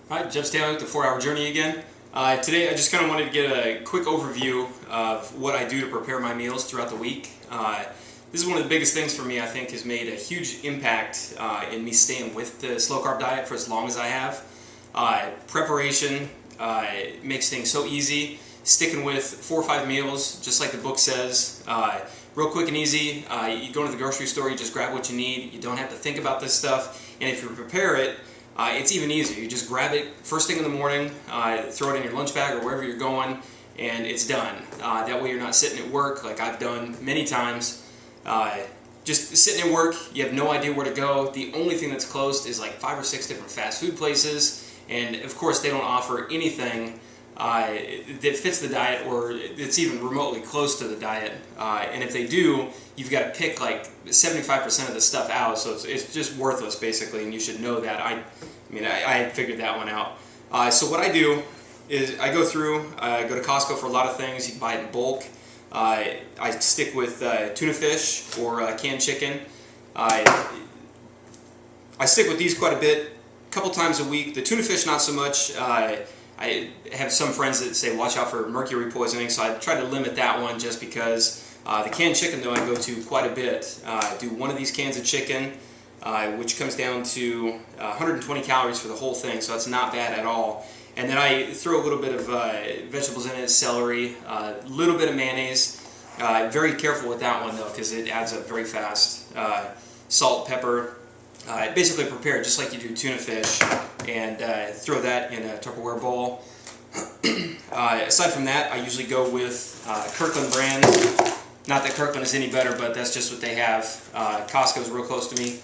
Hi, Jeff Standley with the 4-Hour Journey again. Today I just kind of wanted to get a quick overview of what I do to prepare my meals throughout the week. This is one of the biggest things for me. I think has made a huge impact in me staying with the slow carb diet for as long as I have. Preparation makes things so easy. Sticking with 4 or 5 meals, just like the book says. Real quick and easy. You go to the grocery store, you just grab what you need. You don't have to think about this stuff. And if you prepare it, it's even easier. You just grab it first thing in the morning, throw it in your lunch bag or wherever you're going, and it's done. That way you're not sitting at work like I've done many times. Just sitting at work, you have no idea where to go. The only thing that's closed is like 5 or 6 different fast food places, and of course they don't offer anything that fits the diet or it's even remotely close to the diet. And if they do, you've got to pick like 75% of the stuff out, so it's just worthless basically, and you should know that. I figured that one out. So what I do is I go through, go to Costco for a lot of things. You can buy it in bulk. I stick with tuna fish or canned chicken. I stick with these quite a bit, a couple times a week. The tuna fish not so much. I have some friends that say watch out for mercury poisoning, so I try to limit that one just because. The canned chicken though I go to quite a bit. I do one of these cans of chicken, which comes down to 120 calories for the whole thing, so that's not bad at all. And then I throw a little bit of vegetables in it, celery, a little bit of mayonnaise. Very careful with that one though, because it adds up very fast. Salt, pepper. Basically prepare it just like you do tuna fish, and throw that in a Tupperware bowl. Aside from that, I usually go with Kirkland brands. Not that Kirkland is any better, but that's just what they have. Costco's real close to me.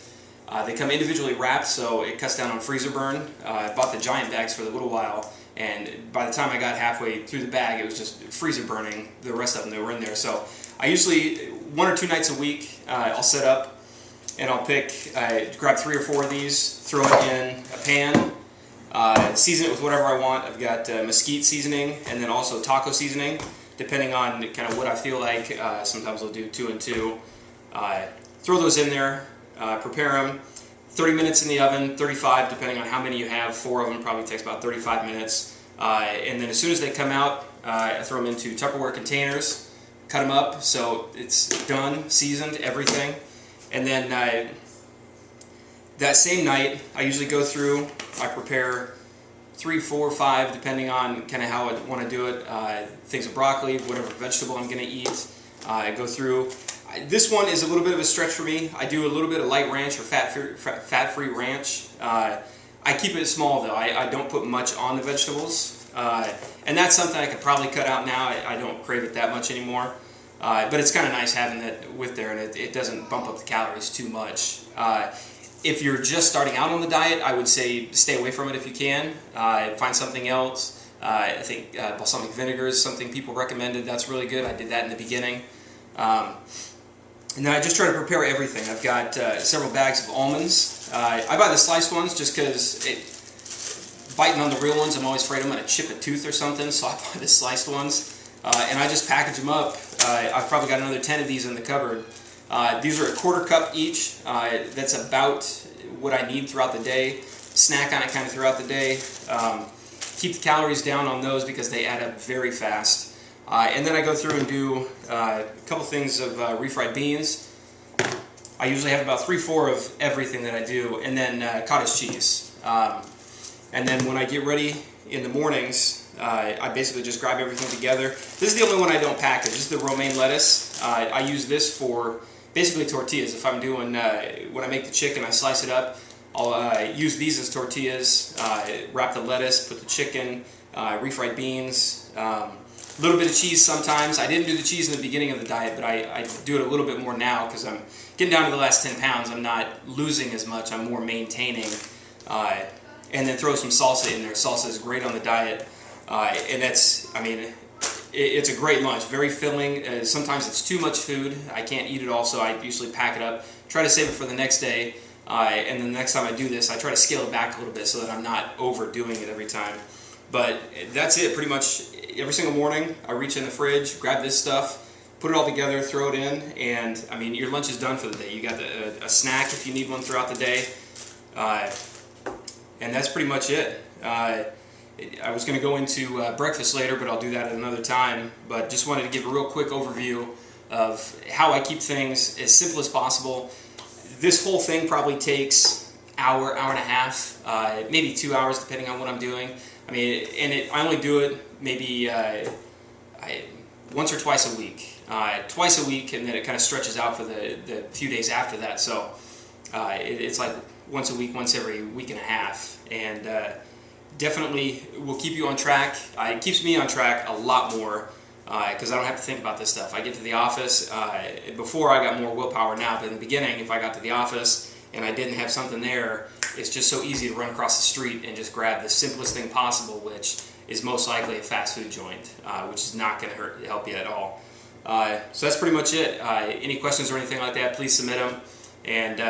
They come individually wrapped, so it cuts down on freezer burn. I bought the giant bags for a little while, and by the time I got halfway through the bag, it was just freezer burning the rest of them that were in there. So I usually, 1 or 2 nights a week, I'll set up and I'll grab 3 or 4 of these, throw it in a pan, season it with whatever I want. I've got mesquite seasoning and then also taco seasoning, depending on kind of what I feel like. Sometimes I'll do 2 and 2. Throw those in there, prepare them. 30 minutes in the oven, 35 depending on how many you have. 4 of them probably takes about 35 minutes. And then as soon as they come out, I throw them into Tupperware containers, cut them up so it's done, seasoned, everything. And then that same night, I usually go through, I prepare 3, 4, 5, depending on kind of how I want to do it. Things of broccoli, whatever vegetable I'm going to eat. I go through. This one is a little bit of a stretch for me. I do a little bit of light ranch or fat-free ranch. I keep it small though. I don't put much on the vegetables. And that's something I could probably cut out now. I don't crave it that much anymore. But it's kind of nice having that with there, and it doesn't bump up the calories too much. If you're just starting out on the diet, I would say stay away from it if you can. Find something else. I think balsamic vinegar is something people recommended. That's really good. I did that in the beginning. And then I just try to prepare everything. I've got several bags of almonds. I buy the sliced ones just because biting on the real ones, I'm always afraid I'm going to chip a tooth or something, so I buy the sliced ones. And I just package them up. I've probably got another 10 of these in the cupboard. These are a 1/4 cup each. That's about what I need throughout the day. Snack on it kind of throughout the day. Keep the calories down on those because they add up very fast. And then I go through and do a couple things of refried beans. I usually have about 3 or 4 of everything that I do, and then cottage cheese. And then when I get ready in the mornings, I basically just grab everything together. This is the only one I don't package. This is the romaine lettuce. I use this for basically tortillas. If I'm doing, when I make the chicken, I slice it up. I'll use these as tortillas, wrap the lettuce, put the chicken, refried beans, a little bit of cheese sometimes. I didn't do the cheese in the beginning of the diet, but I do it a little bit more now because I'm getting down to the last 10 pounds. I'm not losing as much. I'm more maintaining. And then throw some salsa in there. Salsa is great on the diet. And that's, I mean, it's a great lunch, very filling. Sometimes it's too much food. I can't eat it all, so I usually pack it up. Try to save it for the next day. And then the next time I do this, I try to scale it back a little bit so that I'm not overdoing it every time. But that's it, pretty much every single morning. I reach in the fridge, grab this stuff, put it all together, throw it in, and I mean, your lunch is done for the day. You got a snack if you need one throughout the day. And that's pretty much it. I was going to go into breakfast later, but I'll do that at another time. But just wanted to give a real quick overview of how I keep things as simple as possible. This whole thing probably takes hour and a half, maybe 2 hours depending on what I'm doing. I mean, I only do it maybe once or twice a week. Twice a week, and then it kind of stretches out for the few days after that. So it's like once a week, once every week and a half. And definitely will keep you on track. It keeps me on track a lot more because I don't have to think about this stuff. I get to the office, before I got more willpower now, but in the beginning, if I got to the office and I didn't have something there, it's just so easy to run across the street and just grab the simplest thing possible, which is most likely a fast food joint, which is not going to help you at all. So that's pretty much it. Any questions or anything like that, please submit them. And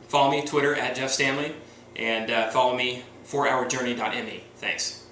follow me, Twitter @JeffStanley, and follow me 4hourjourney.me. Thanks.